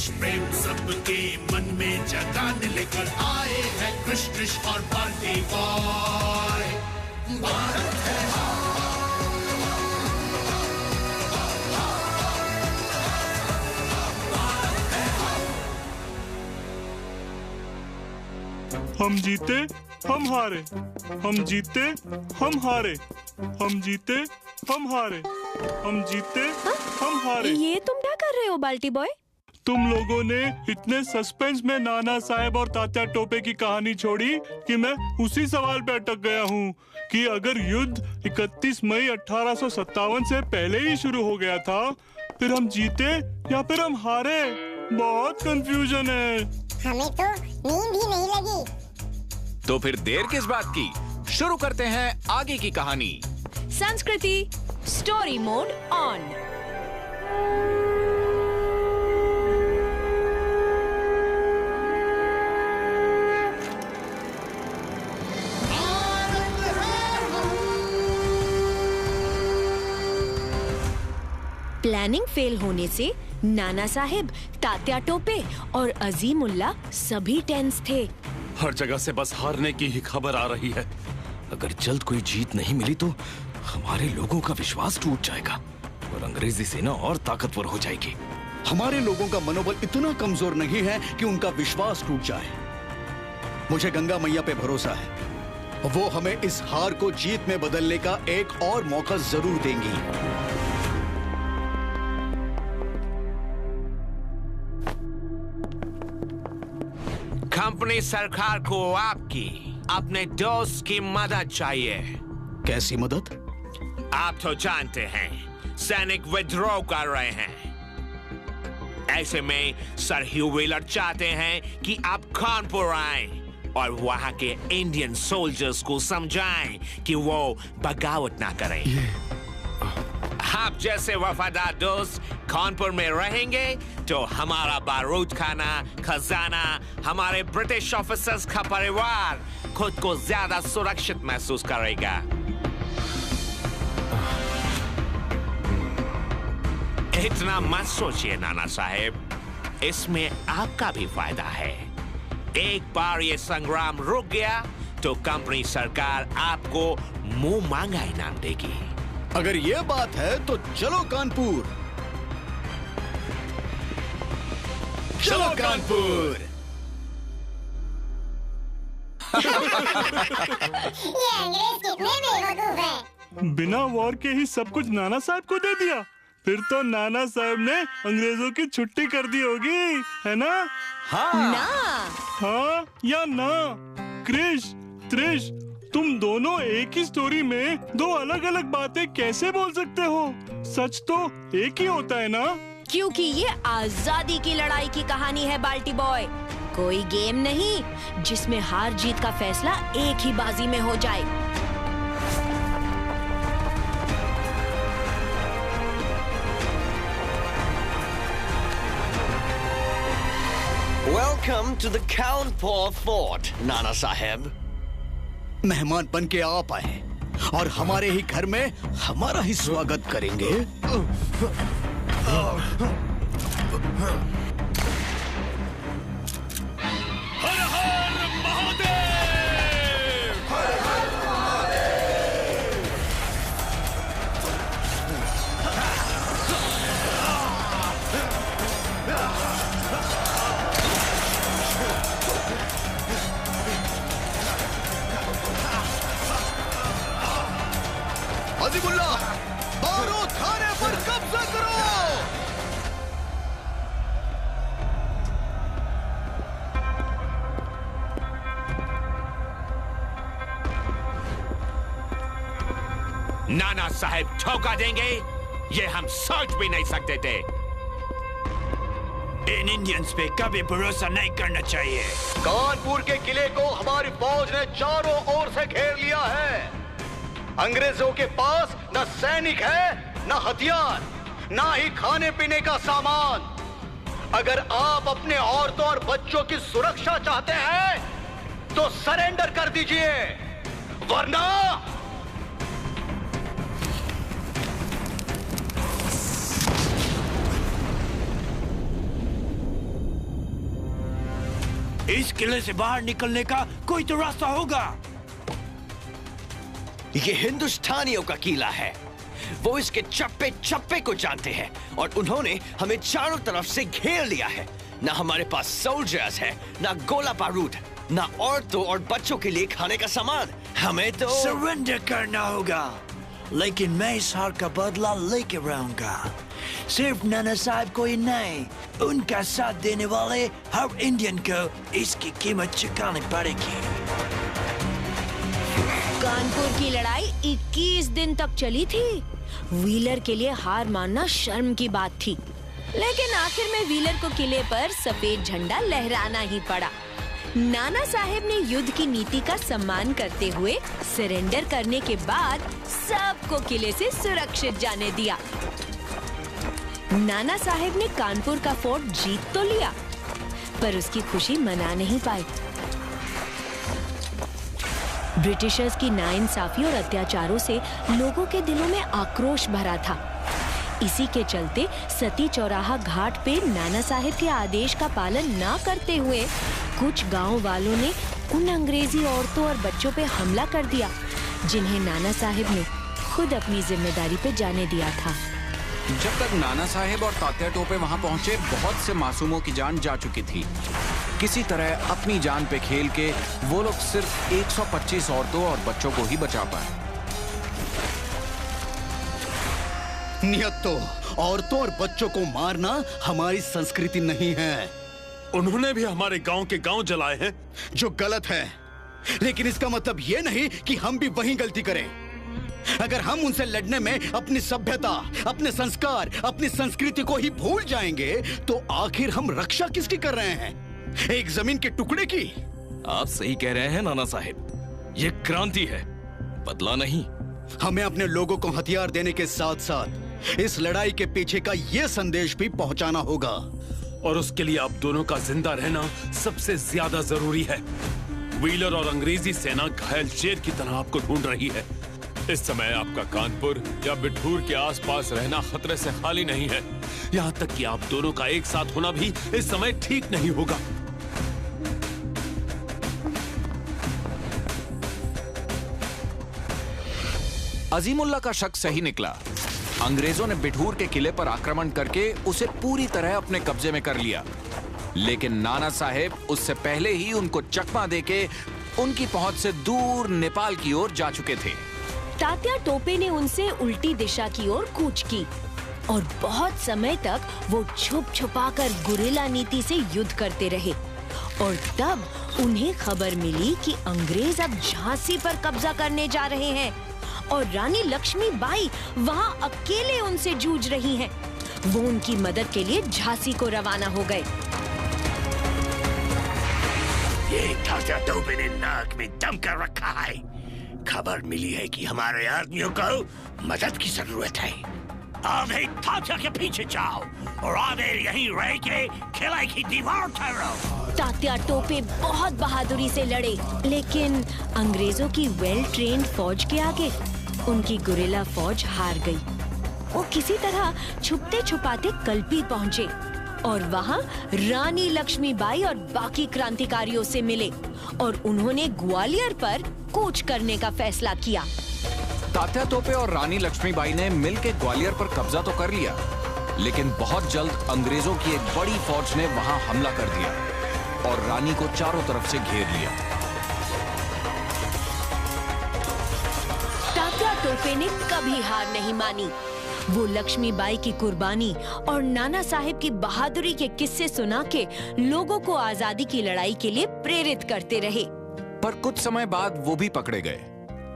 देश प्रेम सबके मन में जगाने लेकर आए हैं कृष और बाल्टी बॉय। भारत है हम जीते हम हारे, हम जीते हम हारे, हम जीते हम हारे, हम जीते हम हारे। ये तुम क्या कर रहे हो बाल्टी बॉय? तुम लोगों ने इतने सस्पेंस में नाना साहब और तात्या टोपे की कहानी छोड़ी कि मैं उसी सवाल पे अटक गया हूँ कि अगर युद्ध 31 मई 1857 से पहले ही शुरू हो गया था, फिर हम जीते या फिर हम हारे? बहुत कंफ्यूजन है। हमें तो नींद ही नहीं लगी। तो फिर देर किस बात की, शुरू करते हैं आगे की कहानी। संस्कृति story mode on. Planning fail होने से नाना साहेब, तात्या टोपे और अजीमुल्ला सभी टेंस थे। हर जगह से बस हारने की ही खबर आ रही है। अगर जल्द कोई जीत नहीं मिली तो हमारे लोगों का विश्वास टूट जाएगा और अंग्रेजी सेना और ताकतवर हो जाएगी। हमारे लोगों का मनोबल इतना कमजोर नहीं है कि उनका विश्वास टूट जाए। मुझे गंगा मैया पे भरोसा है, वो हमें इस हार को जीत में बदलने का एक और मौका जरूर देंगी। कंपनी सरकार को आपकी अपने दोस्त की मदद चाहिए। कैसी मदद? आप तो जानते हैं सैनिक विद्रोह कर रहे हैं। ऐसे में सर ह्यू व्हीलर चाहते हैं कि आप कानपुर आएं और वहां के इंडियन सोल्जर्स को समझाएं कि वो बगावत ना करें। आप जैसे वफादार दोस्त कानपुर में रहेंगे तो हमारा बारूद खाना, खजाना, हमारे ब्रिटिश ऑफिसर्स का परिवार खुद को ज्यादा सुरक्षित महसूस करेगा। इतना मत सोचिए नाना साहेब, इसमें आपका भी फायदा है। एक बार ये संग्राम रुक गया तो कंपनी सरकार आपको मुंह मांगा इनाम देगी। अगर ये बात है तो चलो कानपुर, चलो कानपुर। ये अंग्रेज कितने बेवकूफ हैं। बिना वॉर के ही सब कुछ नाना साहब को दे दिया, फिर तो नाना साहब ने अंग्रेजों की छुट्टी कर दी होगी, है ना? हाँ ना हाँ या ना? क्रिश, त्रिश, तुम दोनों एक ही स्टोरी में दो अलग अलग बातें कैसे बोल सकते हो? सच तो एक ही होता है ना? क्योंकि ये आजादी की लड़ाई की कहानी है बाल्टी बॉय, कोई गेम नहीं जिसमें हार जीत का फैसला एक ही बाजी में हो जाए। Welcome to the Kanpur Fort, Nana Sahib. मेहमान बन के आप आए और हमारे ही घर में हमारा ही स्वागत करेंगे। हर हर महादेव! हर हर अजीमुल्ला, बारूद खाने पर कब्जा करो। नाना साहेब ठोका देंगे, ये हम सोच भी नहीं सकते थे। इन इंडियंस पे कभी भरोसा नहीं करना चाहिए। कानपुर के किले को हमारी फौज ने चारों ओर से घेर लिया है। अंग्रेजों के पास न सैनिक है, न हथियार, न ही खाने पीने का सामान। अगर आप अपने औरतों और बच्चों की सुरक्षा चाहते हैं तो सरेंडर कर दीजिए, वरना इस किले से बाहर निकलने का कोई तो रास्ता होगा। ये हिंदुस्तानियों का किला है। वो इसके चप्पे चप्पे को जानते हैं और उन्होंने हमें चारों तरफ से घेर लिया है। ना हमारे पास सोल्जर्स है, ना गोला बारूद, ना औरतों और बच्चों के लिए खाने का सामान। हमें तो सरेंडर करना होगा, लेकिन मैं इस हार का बदला लेके रहूंगा। सिर्फ नाना साहब को ही नहीं, उनका साथ देने वाले हर इंडियन को इसकी कीमत चुकानी पड़ेगी। कानपुर की लड़ाई 21 दिन तक चली थी। व्हीलर के लिए हार मानना शर्म की बात थी, लेकिन आखिर में व्हीलर को किले पर सफेद झंडा लहराना ही पड़ा। नाना साहेब ने युद्ध की नीति का सम्मान करते हुए सरेंडर करने के बाद सबको किले से सुरक्षित जाने दिया। नाना साहेब ने कानपुर का फोर्ट जीत तो लिया, पर उसकी खुशी मना नहीं पाई। ब्रिटिशर्स की नाइंसाफी और अत्याचारों से लोगों के दिलों में आक्रोश भरा था। इसी के चलते सती चौराहा घाट पे नाना साहेब के आदेश का पालन न करते हुए कुछ गांव वालों ने उन अंग्रेजी औरतों और बच्चों पे हमला कर दिया, जिन्हें नाना साहेब ने खुद अपनी जिम्मेदारी पे जाने दिया था। जब तक नाना साहेब और तात्या टोपे वहां पहुंचे, बहुत से मासूमों की जान जा चुकी थी। किसी तरह अपनी जान पे खेल के वो लोग सिर्फ 125 औरतों और बच्चों को ही बचा पाए। नियत्तो, औरतों और बच्चों को मारना हमारी संस्कृति नहीं है। उन्होंने भी हमारे गांव के गांव जलाए हैं, जो गलत है, लेकिन इसका मतलब ये नहीं कि हम भी वही गलती करें। अगर हम उनसे लड़ने में अपनी सभ्यता, अपने संस्कार, अपनी संस्कृति को ही भूल जाएंगे, तो आखिर हम रक्षा किसकी कर रहे हैं? एक जमीन के टुकड़े की। आप सही कह रहे हैं नाना साहेब, ये क्रांति है, बदला नहीं। हमें अपने लोगों को हथियार देने के साथ साथ इस लड़ाई के पीछे का ये संदेश भी पहुंचाना होगा, और उसके लिए आप दोनों का जिंदा रहना सबसे ज्यादा जरूरी है। व्हीलर और अंग्रेजी सेना घायल शेर की तरह आपको ढूंढ रही है। इस समय आपका कानपुर या बिठूर के आसपास रहना खतरे से खाली नहीं है। यहाँ तक कि आप दोनों का एक साथ होना भी इस समय ठीक नहीं होगा। अजीमुल्ला का शक सही निकला। अंग्रेजों ने बिठूर के किले पर आक्रमण करके उसे पूरी तरह अपने कब्जे में कर लिया, लेकिन नाना साहेब उससे पहले ही उनको चकमा देके उनकी पहुंच से दूर नेपाल की ओर जा चुके थे। तात्या टोपे ने उनसे उल्टी दिशा की ओर कूच की और बहुत समय तक वो छुप छुपाकर गुरिल्ला नीति से युद्ध करते रहे। और तब उन्हें खबर मिली कि अंग्रेज अब झांसी पर कब्जा करने जा रहे हैं और रानी लक्ष्मीबाई वहां अकेले उनसे जूझ रही हैं। वो उनकी मदद के लिए झांसी को रवाना हो गए। ये तात्या टोपे ने नाक में दम कर रखा है। खबर मिली है कि हमारे आदमियों को मदद की जरूरत है। आधे तात्या के पीछे जाओ और आधे यहीं रह के किले की दीवार ठहरो। तात्या टोपे बहुत बहादुरी से लड़े, लेकिन अंग्रेजों की वेल ट्रेन्ड फौज के आगे उनकी गुरिल्ला फौज हार गई। वो किसी तरह छुपते छुपाते कल्पी पहुंचे और वहां रानी लक्ष्मीबाई और बाकी क्रांतिकारियों से मिले और उन्होंने ग्वालियर पर कूच करने का फैसला किया। तात्या टोपे और रानी लक्ष्मीबाई ने मिलकर ग्वालियर पर कब्जा तो कर लिया, लेकिन बहुत जल्द अंग्रेजों की एक बड़ी फौज ने वहां हमला कर दिया और रानी को चारों तरफ से घेर लिया। तात्या टोपे ने कभी हार नहीं मानी। वो लक्ष्मीबाई की कुर्बानी और नाना साहेब की बहादुरी के किस्से सुना के लोगों को आजादी की लड़ाई के लिए प्रेरित करते रहे। पर कुछ समय बाद वो भी पकड़े गए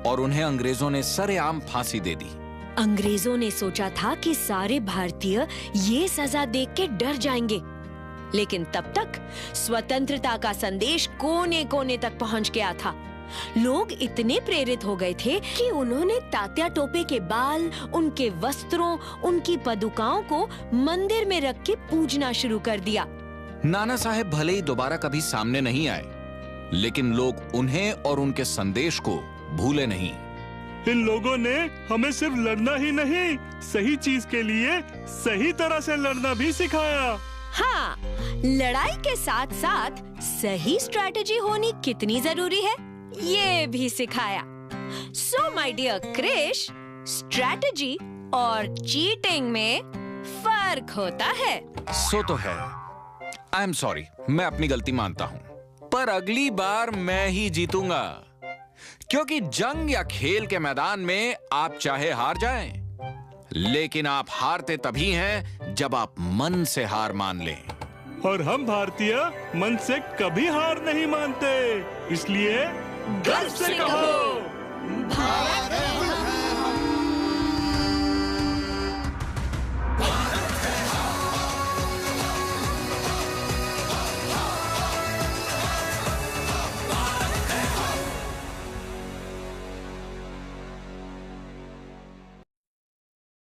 और उन्हें अंग्रेजों ने सरेआम फांसी दे दी। अंग्रेजों ने सोचा था कि सारे भारतीय ये सजा देख के डर जाएंगे, लेकिन तब तक स्वतंत्रता का संदेश कोने कोने तक पहुंच गया था। लोग इतने प्रेरित हो गए थे कि उन्होंने तात्या टोपे के बाल, उनके वस्त्रों, उनकी पदुकाओं को मंदिर में रख के पूजना शुरू कर दिया। नाना साहेब भले ही दोबारा कभी सामने नहीं आए, लेकिन लोग उन्हें और उनके संदेश को भूले नहीं। इन लोगों ने हमें सिर्फ लड़ना ही नहीं, सही चीज के लिए सही तरह से लड़ना भी सिखाया। हाँ, लड़ाई के साथ साथ सही स्ट्रैटेजी होनी कितनी जरूरी है, ये भी सिखाया। So my dear Krish, strategy और चीटिंग में फर्क होता है। सो तो है। आई एम सॉरी, मैं अपनी गलती मानता हूं, पर अगली बार मैं ही जीतूंगा, क्योंकि जंग या खेल के मैदान में आप चाहे हार जाएं, लेकिन आप हारते तभी हैं जब आप मन से हार मान लें। और हम भारतीय मन से कभी हार नहीं मानते, इसलिए गर्व से कहो, भारत